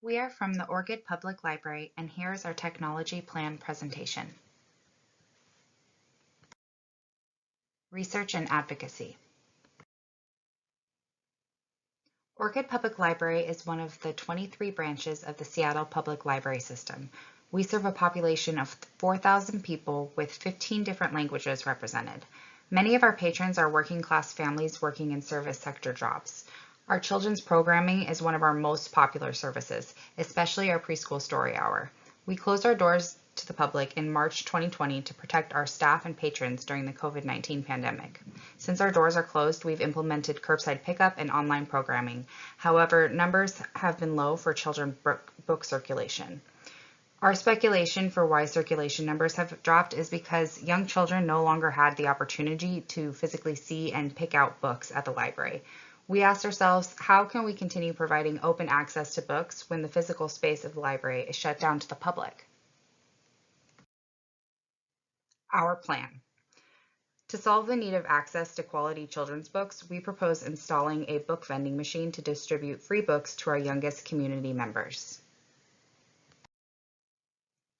We are from the Orchid Public Library, and here is our technology plan presentation. Research and advocacy. Orchid Public Library is one of the 23 branches of the Seattle Public Library System. We serve a population of 4,000 people with 15 different languages represented. Many of our patrons are working class families working in service sector jobs. Our children's programming is one of our most popular services, especially our preschool story hour. We closed our doors to the public in March 2020 to protect our staff and patrons during the COVID-19 pandemic. Since our doors are closed, we've implemented curbside pickup and online programming. However, numbers have been low for children's book circulation. Our speculation for why circulation numbers have dropped is because young children no longer had the opportunity to physically see and pick out books at the library. We asked ourselves, how can we continue providing open access to books when the physical space of the library is shut down to the public? Our plan. To solve the need of access to quality children's books, we propose installing a book vending machine to distribute free books to our youngest community members.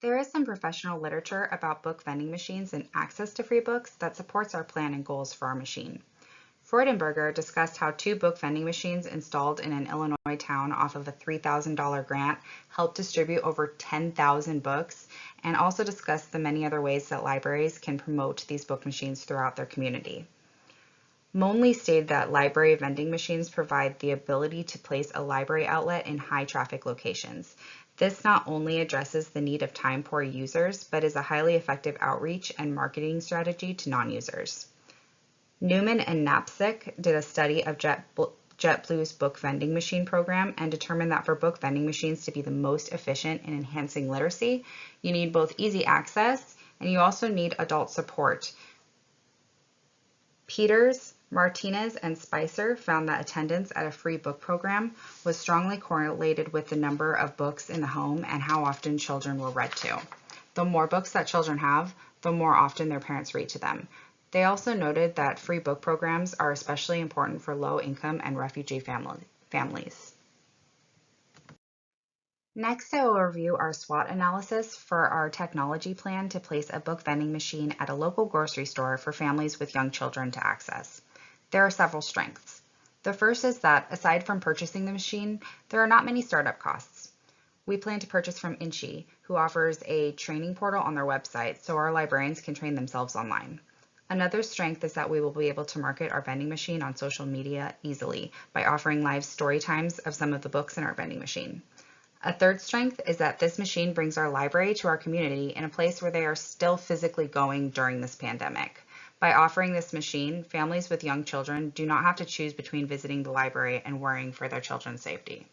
There is some professional literature about book vending machines and access to free books that supports our plan and goals for our machine. Freudenberger discussed how 2 book vending machines installed in an Illinois town off of a $3,000 grant helped distribute over 10,000 books, and also discussed the many other ways that libraries can promote these book machines throughout their community. Monley stated that library vending machines provide the ability to place a library outlet in high traffic locations. This not only addresses the need of time-poor users, but is a highly effective outreach and marketing strategy to non-users. Newman and Knapsick did a study of JetBlue's book vending machine program and determined that for book vending machines to be the most efficient in enhancing literacy, you need both easy access and you also need adult support. Peters, Martinez, and Spicer found that attendance at a free book program was strongly correlated with the number of books in the home and how often children were read to. The more books that children have, the more often their parents read to them. They also noted that free book programs are especially important for low-income and refugee families. Next, I will review our SWOT analysis for our technology plan to place a book vending machine at a local grocery store for families with young children to access. There are several strengths. The first is that, aside from purchasing the machine, there are not many startup costs. We plan to purchase from Inchi, who offers a training portal on their website so our librarians can train themselves online. Another strength is that we will be able to market our vending machine on social media easily by offering live story times of some of the books in our vending machine. A third strength is that this machine brings our library to our community in a place where they are still physically going during this pandemic. By offering this machine, families with young children do not have to choose between visiting the library and worrying for their children's safety.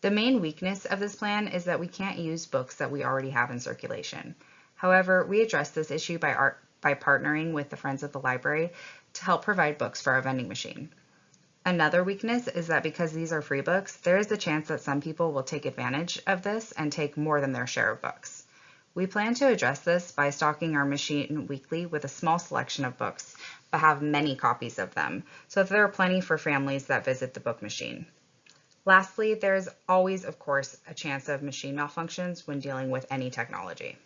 The main weakness of this plan is that we can't use books that we already have in circulation. However, we address this issue by partnering with the Friends of the Library to help provide books for our vending machine. Another weakness is that because these are free books, there is the chance that some people will take advantage of this and take more than their share of books. We plan to address this by stocking our machine weekly with a small selection of books, but have many copies of them, so that there are plenty for families that visit the book machine. Lastly, there is always, of course, a chance of machine malfunctions when dealing with any technology.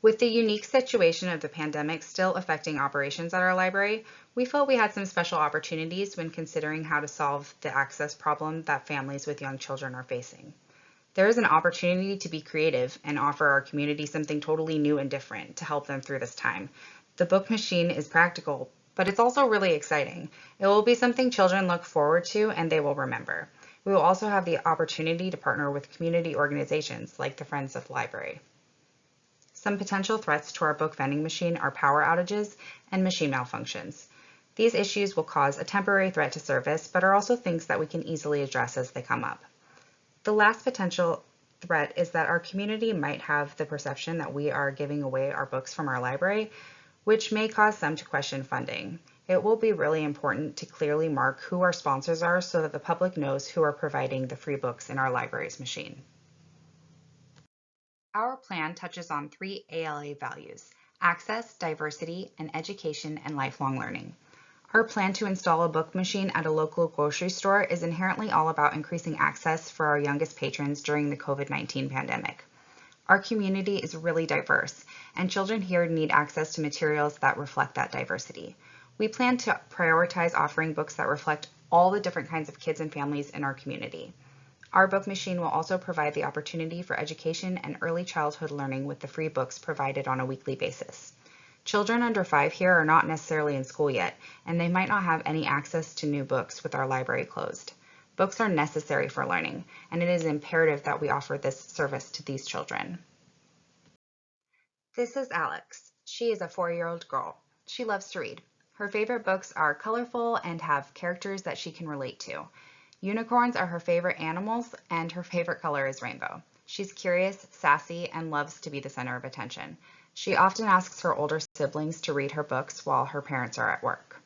With the unique situation of the pandemic still affecting operations at our library, we felt we had some special opportunities when considering how to solve the access problem that families with young children are facing. There is an opportunity to be creative and offer our community something totally new and different to help them through this time. The book machine is practical, but it's also really exciting. It will be something children look forward to and they will remember. We will also have the opportunity to partner with community organizations like the Friends of the Library. Some potential threats to our book vending machine are power outages and machine malfunctions. These issues will cause a temporary threat to service, but are also things that we can easily address as they come up. The last potential threat is that our community might have the perception that we are giving away our books from our library, which may cause some to question funding. It will be really important to clearly mark who our sponsors are so that the public knows who are providing the free books in our library's machine. Our plan touches on 3 ALA values: access, diversity, and education and lifelong learning. Our plan to install a book machine at a local grocery store is inherently all about increasing access for our youngest patrons during the COVID-19 pandemic. Our community is really diverse, and children here need access to materials that reflect that diversity. We plan to prioritize offering books that reflect all the different kinds of kids and families in our community. Our book machine will also provide the opportunity for education and early childhood learning with the free books provided on a weekly basis. Children under 5 here are not necessarily in school yet, and they might not have any access to new books with our library closed. Books are necessary for learning, and it is imperative that we offer this service to these children. This is Alex. She is a 4-year-old girl. She loves to read. Her favorite books are colorful and have characters that she can relate to. Unicorns are her favorite animals, and her favorite color is rainbow. She's curious, sassy, and loves to be the center of attention. She often asks her older siblings to read her books while her parents are at work.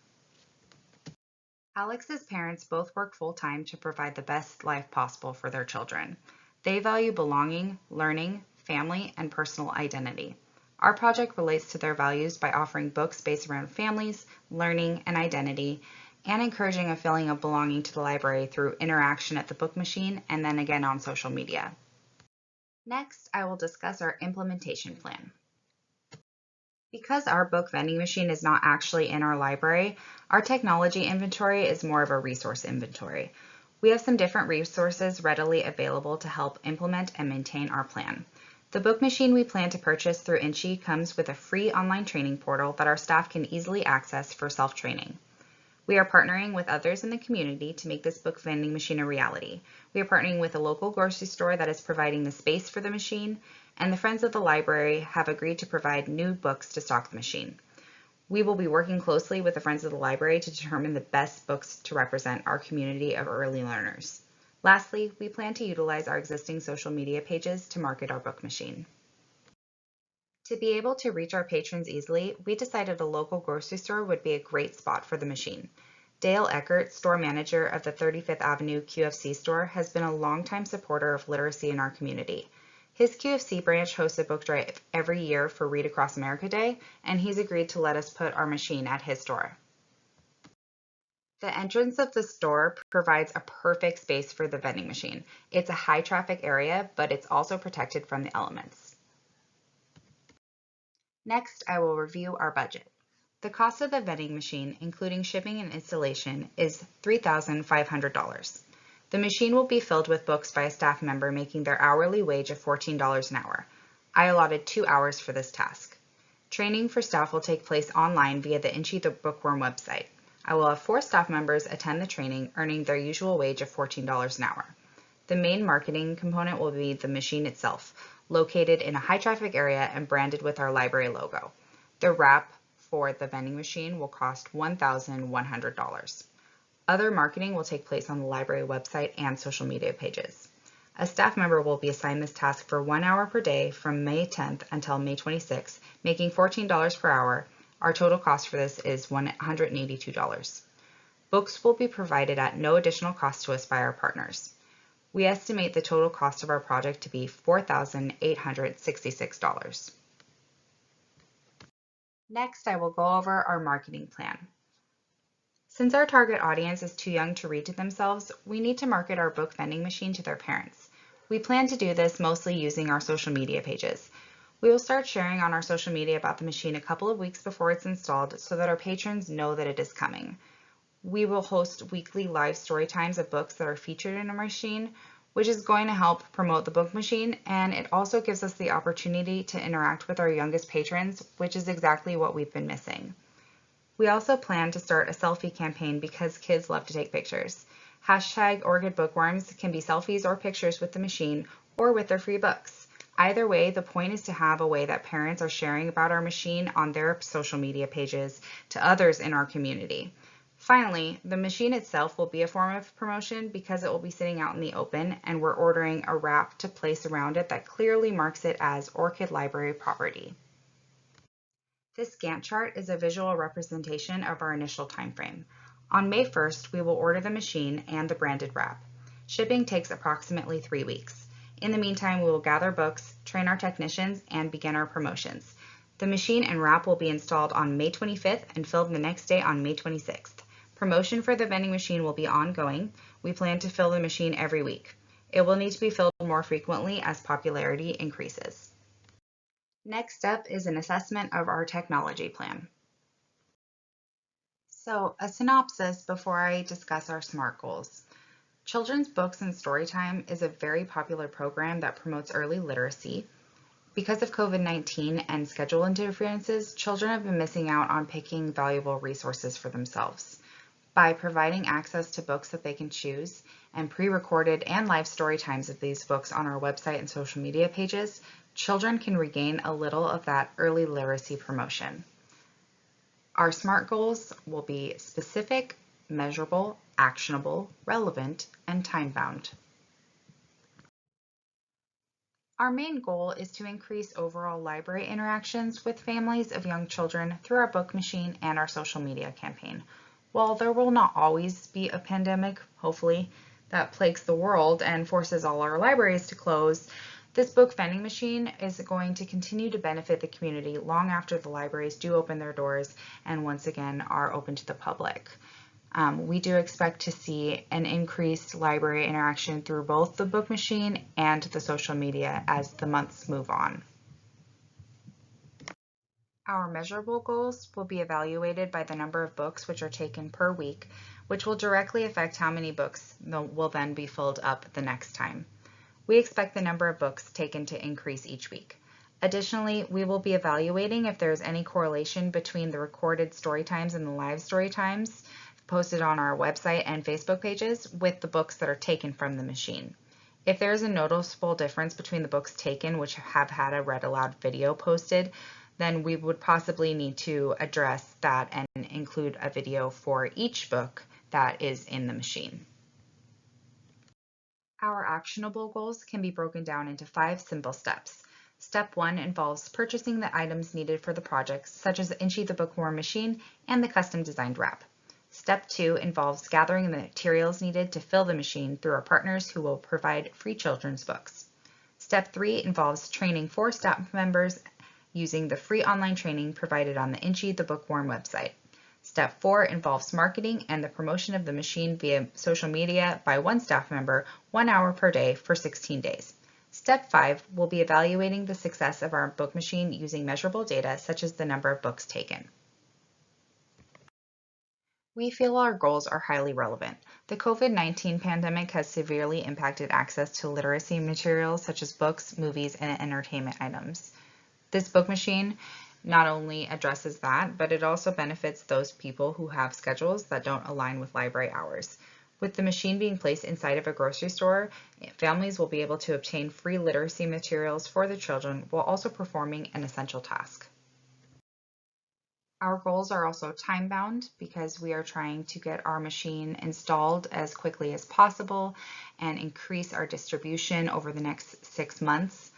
Alex's parents both work full-time to provide the best life possible for their children. They value belonging, learning, family, and personal identity. Our project relates to their values by offering books based around families, learning, and identity, and encouraging a feeling of belonging to the library through interaction at the book machine and then again on social media. Next, I will discuss our implementation plan. Because our book vending machine is not actually in our library, our technology inventory is more of a resource inventory. We have some different resources readily available to help implement and maintain our plan. The book machine we plan to purchase through Inchy comes with a free online training portal that our staff can easily access for self-training. We are partnering with others in the community to make this book vending machine a reality. We are partnering with a local grocery store that is providing the space for the machine, and the Friends of the Library have agreed to provide new books to stock the machine. We will be working closely with the Friends of the Library to determine the best books to represent our community of early learners. Lastly, we plan to utilize our existing social media pages to market our book machine. To be able to reach our patrons easily, we decided a local grocery store would be a great spot for the machine. Dale Eckert, store manager of the 35th Avenue QFC store, has been a longtime supporter of literacy in our community. His QFC branch hosts a book drive every year for Read Across America Day, and he's agreed to let us put our machine at his store. The entrance of the store provides a perfect space for the vending machine. It's a high traffic area, but it's also protected from the elements. Next, I will review our budget. The cost of the vending machine, including shipping and installation, is $3,500. The machine will be filled with books by a staff member making their hourly wage of $14 an hour. I allotted 2 hours for this task. Training for staff will take place online via the Inchy the Bookworm website. I will have 4 staff members attend the training, earning their usual wage of $14 an hour. The main marketing component will be the machine itself, located in a high traffic area and branded with our library logo. The wrap for the vending machine will cost $1,100. Other marketing will take place on the library website and social media pages. A staff member will be assigned this task for 1 hour per day from May 10th until May 26th, making $14 per hour. Our total cost for this is $182. Books will be provided at no additional cost to us by our partners. We estimate the total cost of our project to be $4,866. Next, I will go over our marketing plan. Since our target audience is too young to read to themselves, we need to market our book vending machine to their parents. We plan to do this mostly using our social media pages. We will start sharing on our social media about the machine a couple of weeks before it's installed so that our patrons know that it is coming. We will host weekly live story times of books that are featured in our machine, which is going to help promote the book machine, and it also gives us the opportunity to interact with our youngest patrons, which is exactly what we've been missing. We also plan to start a selfie campaign because kids love to take pictures. Hashtag Orchid Bookworms can be selfies or pictures with the machine or with their free books. Either way, the point is to have a way that parents are sharing about our machine on their social media pages to others in our community. Finally, the machine itself will be a form of promotion because it will be sitting out in the open, and we're ordering a wrap to place around it that clearly marks it as Orchid Library property. This Gantt chart is a visual representation of our initial timeframe. On May 1st, we will order the machine and the branded wrap. Shipping takes approximately 3 weeks. In the meantime, we will gather books, train our technicians, and begin our promotions. The machine and wrap will be installed on May 25th and filled the next day on May 26th. Promotion for the vending machine will be ongoing. We plan to fill the machine every week. It will need to be filled more frequently as popularity increases. Next up is an assessment of our technology plan. So, a synopsis before I discuss our SMART goals. Children's Books and Storytime is a very popular program that promotes early literacy. Because of COVID-19 and schedule interferences, children have been missing out on picking valuable resources for themselves. By providing access to books that they can choose and pre-recorded and live story times of these books on our website and social media pages, children can regain a little of that early literacy promotion. Our SMART goals will be specific, measurable, actionable, relevant, and time-bound. Our main goal is to increase overall library interactions with families of young children through our book machine and our social media campaign. While there will not always be a pandemic, hopefully, that plagues the world and forces all our libraries to close, this book vending machine is going to continue to benefit the community long after the libraries do open their doors and once again are open to the public. We do expect to see an increased library interaction through both the book machine and the social media as the months move on. Our measurable goals will be evaluated by the number of books which are taken per week, which will directly affect how many books will then be filled up the next time. We expect the number of books taken to increase each week. Additionally, we will be evaluating if there is any correlation between the recorded story times and the live story times posted on our website and Facebook pages with the books that are taken from the machine. If there is a noticeable difference between the books taken which have had a read aloud video posted, then we would possibly need to address that and include a video for each book that is in the machine. Our actionable goals can be broken down into 5 simple steps. Step 1 involves purchasing the items needed for the project, such as the Inchy the Bookworm machine and the custom designed wrap. Step 2 involves gathering the materials needed to fill the machine through our partners who will provide free children's books. Step 3 involves training 4 staff members using the free online training provided on the Inchy the Bookworm website. Step 4 involves marketing and the promotion of the machine via social media by 1 staff member 1 hour per day for 16 days. Step 5 will be evaluating the success of our book machine using measurable data such as the number of books taken. We feel our goals are highly relevant. The COVID-19 pandemic has severely impacted access to literacy materials such as books, movies, and entertainment items. This book machine not only addresses that, but it also benefits those people who have schedules that don't align with library hours. With the machine being placed inside of a grocery store, families will be able to obtain free literacy materials for their children while also performing an essential task. Our goals are also time-bound because we are trying to get our machine installed as quickly as possible and increase our distribution over the next 6 months.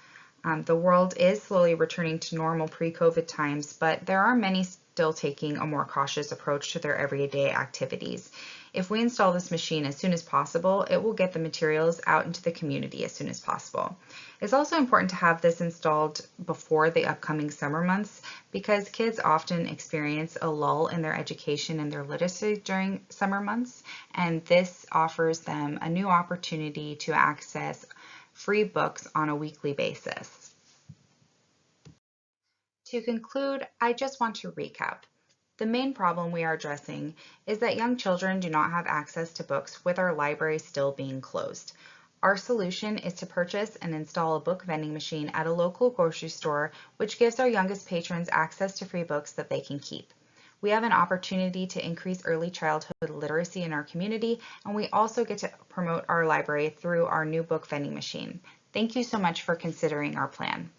The world is slowly returning to normal pre-COVID times, but there are many still taking a more cautious approach to their everyday activities. If we install this machine as soon as possible, it will get the materials out into the community as soon as possible. It's also important to have this installed before the upcoming summer months because kids often experience a lull in their education and their literacy during summer months, and this offers them a new opportunity to access free books on a weekly basis. To conclude, I just want to recap. The main problem we are addressing is that young children do not have access to books with our library still being closed. Our solution is to purchase and install a book vending machine at a local grocery store, which gives our youngest patrons access to free books that they can keep. We have an opportunity to increase early childhood literacy in our community, and we also get to promote our library through our new book vending machine. Thank you so much for considering our plan.